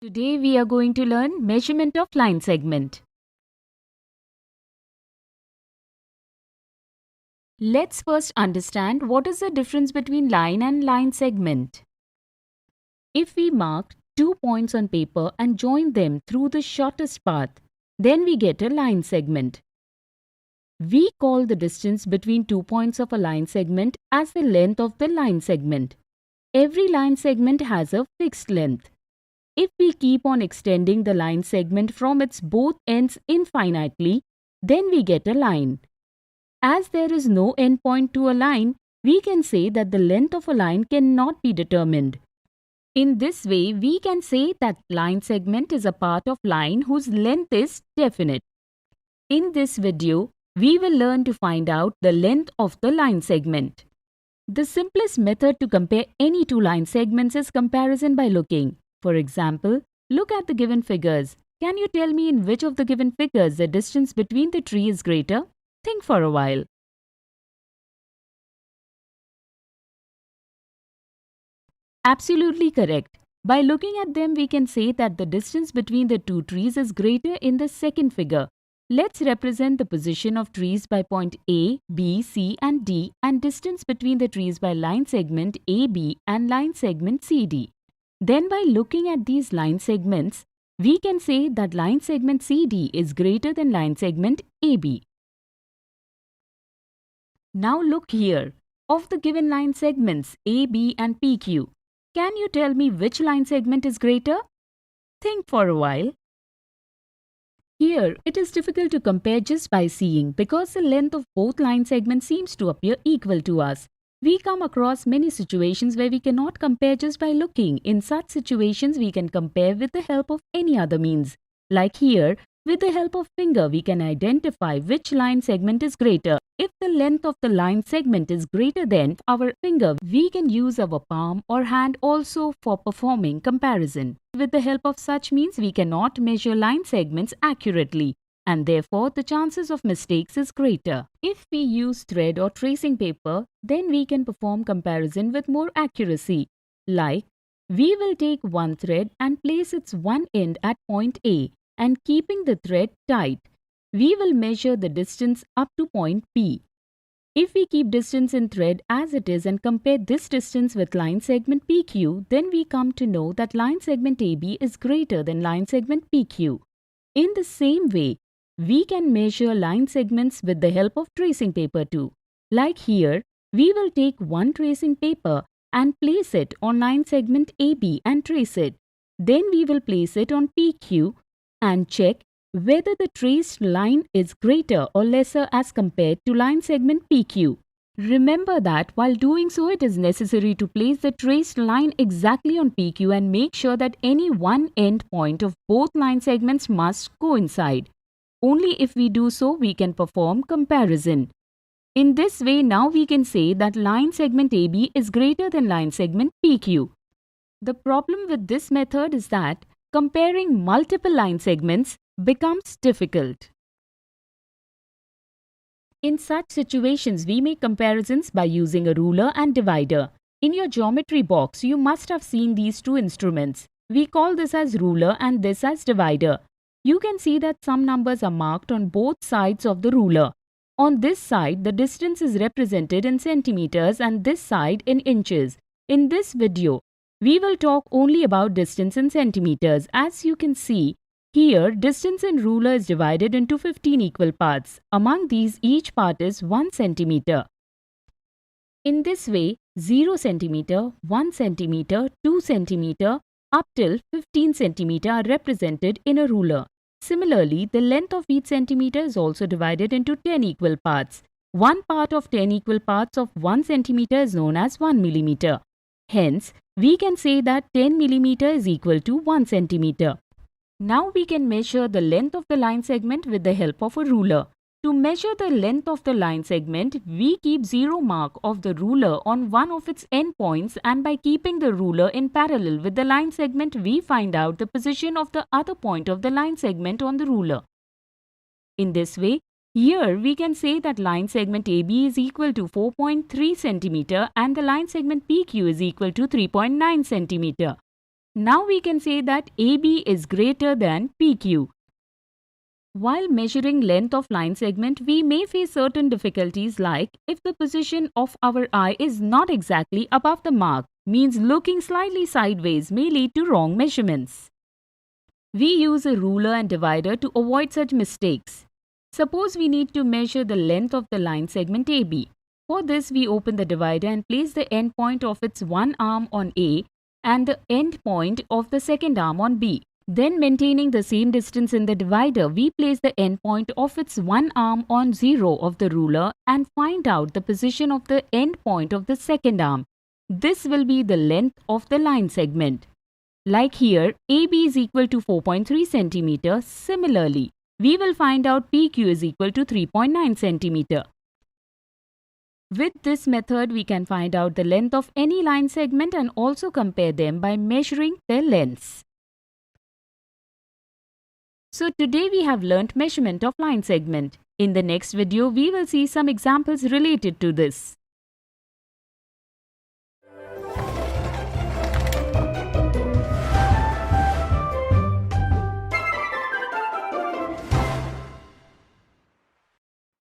Today we are going to learn measurement of line segment. Let's first understand what is the difference between line and line segment. If we mark 2 points on paper and join them through the shortest path, then we get a line segment. We call the distance between 2 points of a line segment as the length of the line segment. Every line segment has a fixed length. If we keep on extending the line segment from its both ends infinitely, then we get a line. As there is no endpoint to a line, we can say that the length of a line cannot be determined. In this way, we can say that line segment is a part of line whose length is definite. In this video, we will learn to find out the length of the line segment. The simplest method to compare any two line segments is comparison by looking. For example, look at the given figures. Can you tell me in which of the given figures the distance between the trees is greater? Think for a while. Absolutely correct. By looking at them, we can say that the distance between the two trees is greater in the second figure. Let's represent the position of trees by point A, B, C and D and distance between the trees by line segment AB and line segment CD. Then by looking at these line segments, we can say that line segment CD is greater than line segment AB. Now look here. Of the given line segments AB and PQ, can you tell me which line segment is greater? Think for a while. Here, it is difficult to compare just by seeing because the length of both line segments seems to appear equal to us. We come across many situations where we cannot compare just by looking. In such situations, we can compare with the help of any other means. Like here, with the help of finger, we can identify which line segment is greater. If the length of the line segment is greater than our finger, we can use our palm or hand also for performing comparison. With the help of such means, we cannot measure line segments accurately, and therefore the chances of mistakes is greater. If we use thread or tracing paper, then we can perform comparison with more accuracy. Like, we will take one thread and place its one end at point A, and keeping the thread tight, we will measure the distance up to point P. If we keep distance in thread as it is and compare this distance with line segment PQ, then we come to know that line segment AB is greater than line segment PQ. In the same way, we can measure line segments with the help of tracing paper too. Like here, we will take one tracing paper and place it on line segment AB and trace it. Then we will place it on PQ and check whether the traced line is greater or lesser as compared to line segment PQ. Remember that while doing so, it is necessary to place the traced line exactly on PQ and make sure that any one end point of both line segments must coincide. Only if we do so, we can perform comparison. In this way, now we can say that line segment AB is greater than line segment PQ. The problem with this method is that comparing multiple line segments becomes difficult. In such situations, we make comparisons by using a ruler and divider. In your geometry box, you must have seen these two instruments. We call this as ruler and this as divider. You can see that some numbers are marked on both sides of the ruler. On this side, the distance is represented in centimeters and this side in inches. In this video, we will talk only about distance in centimeters. As you can see, here distance in ruler is divided into 15 equal parts. Among these, each part is 1 centimeter. In this way, 0 centimeter, 1 centimeter, 2 centimeter, up till 15 centimeter are represented in a ruler. Similarly, the length of each centimeter is also divided into 10 equal parts. One part of 10 equal parts of 1 centimeter is known as 1 millimeter. Hence, we can say that 10 millimeter is equal to 1 centimeter. Now we can measure the length of the line segment with the help of a ruler. To measure the length of the line segment, we keep 0 mark of the ruler on one of its endpoints, and by keeping the ruler in parallel with the line segment, we find out the position of the other point of the line segment on the ruler. In this way, here we can say that line segment AB is equal to 4.3 centimeter and the line segment PQ is equal to 3.9 centimeter. Now we can say that AB is greater than PQ. While measuring length of line segment, we may face certain difficulties like if the position of our eye is not exactly above the mark, means looking slightly sideways may lead to wrong measurements. We use a ruler and divider to avoid such mistakes. Suppose we need to measure the length of the line segment AB. For this, we open the divider and place the end point of its one arm on A and the end point of the second arm on B. Then, maintaining the same distance in the divider, we place the end point of its one arm on 0 of the ruler and find out the position of the end point of the second arm. This will be the length of the line segment. Like here, AB is equal to 4.3 cm. Similarly, we will find out PQ is equal to 3.9 cm. With this method, we can find out the length of any line segment and also compare them by measuring their lengths. So today we have learnt measurement of line segment. In the next video, we will see some examples related to this.